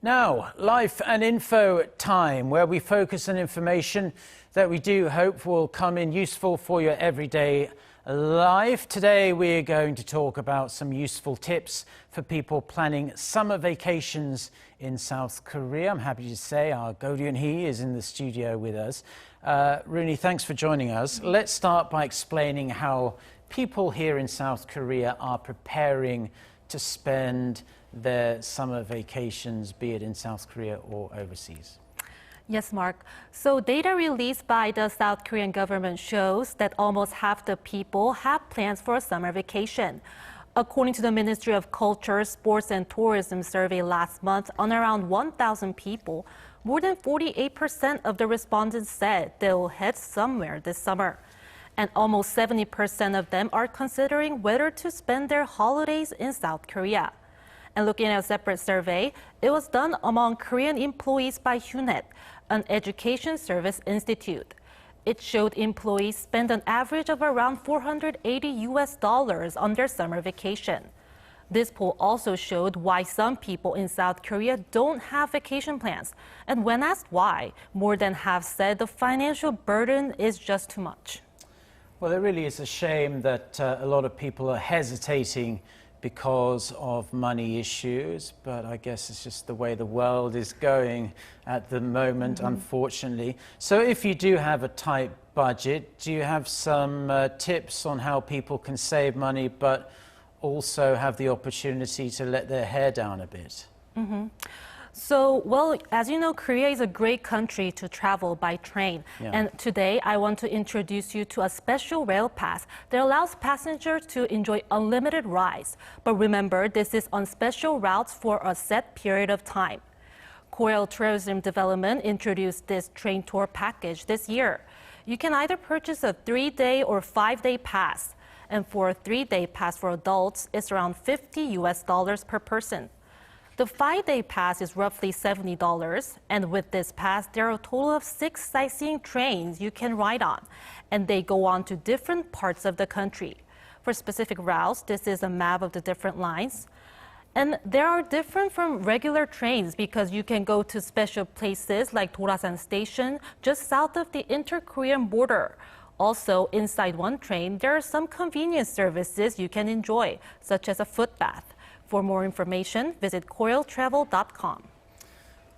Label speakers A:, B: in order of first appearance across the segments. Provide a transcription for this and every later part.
A: Now, life and info time, where we focus on information that we do hope will come in useful for your everyday life. Today, we're going to talk about some useful tips for people planning summer vacations in South Korea. I'm happy to say our Ko Roon-hee is in the studio with us. Rooney, thanks for joining us. Let's start by explaining how people here in South Korea are preparing to spend their summer vacations, be it in South Korea or overseas.
B: Yes, Mark. So data released by the South Korean government shows that almost half the people have plans for a summer vacation. According to the Ministry of Culture, Sports and Tourism survey last month on around 1,000 people, more than 48% of the respondents said they'll head somewhere this summer. And almost 70% of them are considering whether to spend their holidays in South Korea. And looking at a separate survey, it was done among Korean employees by HUNET, an education service institute. It showed employees spend an average of around $480 on their summer vacation. This poll also showed why some people in South Korea don't have vacation plans. And when asked why, more than half said the financial burden is just too much.
A: Well, it really is a shame that a lot of people are hesitating because of money issues, but I guess it's just the way the world is going at the moment, unfortunately. So if you do have a tight budget, do you have some tips on how people can save money but also have the opportunity to let their hair down a bit?
B: So, well, as you know, Korea is a great country to travel by train.
A: Yeah.
B: And today, I want to introduce you to a special rail pass that allows passengers to enjoy unlimited rides. But remember, this is on special routes for a set period of time. Korea Tourism Development introduced this train tour package this year. You can either purchase a 3-day or 5-day pass. And for a 3-day pass for adults, it's around $50 per person. The 5-day pass is roughly $70, and with this pass, there are a total of 6 sightseeing trains you can ride on, and they go on to different parts of the country. For specific routes, this is a map of the different lines. And they are different from regular trains because you can go to special places like Dorasan Station, just south of the inter-Korean border. Also, inside one train, there are some convenience services you can enjoy, such as a foot bath. For more information, visit korealtravel.com.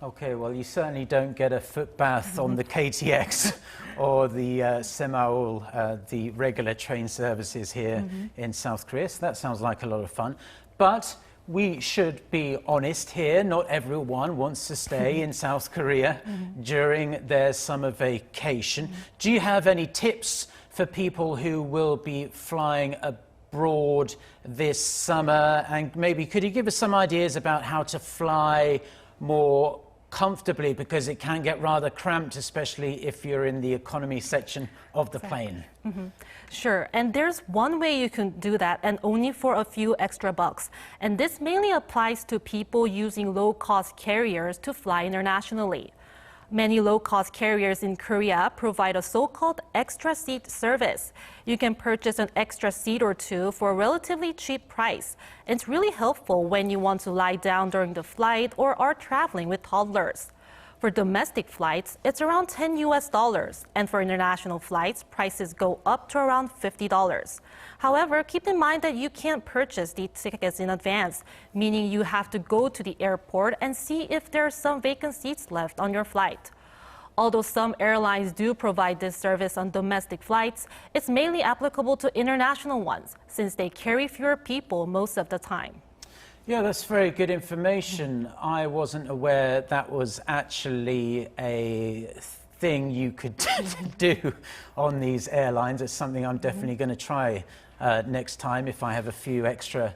A: Okay, well, you certainly don't get a foot bath on the KTX or the Semaul, the regular train services here in South Korea. So that sounds like a lot of fun. But we should be honest here. Not everyone wants to stay in South Korea during their summer vacation. Do you have any tips for people who will be flying abroad this summer? And maybe could you give us some ideas about how to fly more comfortably, because it can get rather cramped, especially if you're in the economy section of the plane.
B: Sure, and there's one way you can do that, and only for a few extra bucks. And this mainly applies to people using low-cost carriers to fly internationally. Many low-cost carriers in Korea provide a so-called extra seat service. You can purchase an extra seat or two for a relatively cheap price. It's really helpful when you want to lie down during the flight or are traveling with toddlers. For domestic flights, it's around $10, and for international flights, prices go up to around $50. However, keep in mind that you can't purchase the tickets in advance, meaning you have to go to the airport and see if there are some vacant seats left on your flight. Although some airlines do provide this service on domestic flights, it's mainly applicable to international ones, since they carry fewer people most of the time.
A: Yeah, that's very good information. I wasn't aware that was actually a thing you could do on these airlines. It's something I'm definitely going to try next time if I have a few extra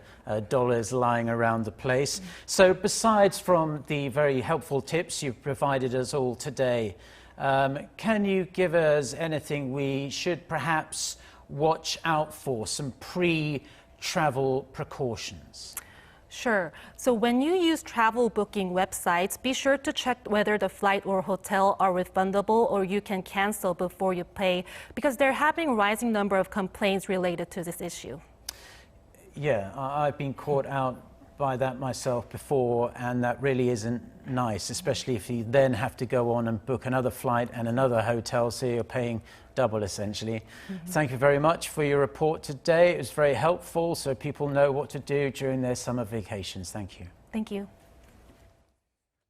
A: dollars lying around the place. So besides from the very helpful tips you've provided us all today, can you give us anything we should perhaps watch out for, some pre-travel precautions?
B: Sure. So when you use travel booking websites, be sure to check whether the flight or hotel are refundable or you can cancel before you pay, because they're having a rising number of complaints related to this issue.
A: Yeah, I've been caught out by that myself before, and that really isn't nice, especially if you then have to go on and book another flight and another hotel, so you're paying double essentially. Thank you very much for your report today. It was very helpful so people know what to do during their summer vacations. Thank you.
B: Thank you.